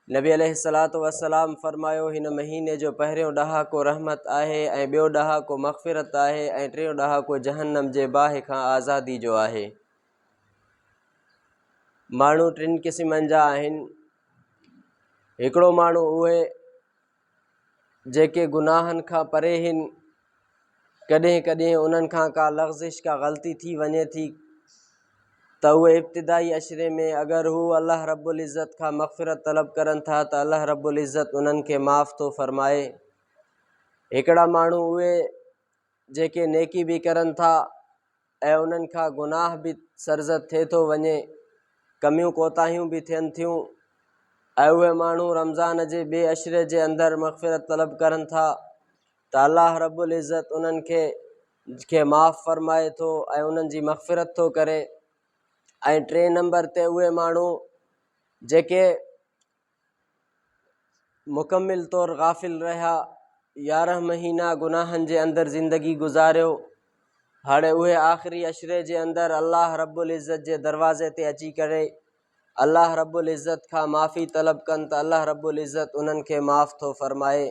नबी अलैहिस्सलातु वस्सलाम फरमायो हिन महीने जो पहिरियों ॾहाको रहमत आहे ऐं ॿियो ॾहाको मग़फ़िरत आहे ऐं टियों ॾहाको जहन्नम जे बाहि खां आज़ादी जो आहे। माण्हू टिनि क़िस्मनि जा आहिनि। हिकिड़ो माण्हू उहे जेके गुनाहनि खां परे आहिनि, कॾहिं कॾहिं उन्हनि खां का लग़्ज़िश का ग़लती थी वञे थी त उहे इब्तिदाई अशरे में अगरि हू अल्लाह रब्बुल इज़्ज़त खां मग़फ़िरत तलब करनि था त अल्लाह रब्बुल इज़्ज़त उन्हनि खे माफ़ थो फ़रमाए। हिकिड़ा माण्हू उहे जेके नेकी बि करनि था ऐं उन्हनि खां गुनाह बि सरज़द थिए थो वञे, कमियूं कोताहियूं बि थियनि थियूं, ऐं उहे माण्हू रमज़ान जे ॿिए अशरे जे अंदरि मग़फ़िरत तलब करनि था त अल्लाह रब्बुल इज़्ज़त उन्हनि खे माफ़ फ़रमाए थो ऐं उन्हनि जी मग़फ़िरत थो करे। ऐं टे नंबर ते उहे माण्हू जेके मुकमिल तौरु गाफ़िल रहिया, 11 महीना गुनाहनि जे अंदरि ज़िंदगी गुज़ारियो, हाणे उहे आख़िरी अशरे जे अंदरि अल्लाह रब्बुल इज़्ज़त जे दरवाज़े ते अची करे अल्लाह रब्बुल इज़्ज़त खां माफ़ी तलब कनि त अल्लाह रब्बुल इज़्ज़त उन्हनि खे माफ़ थो फ़रमाए।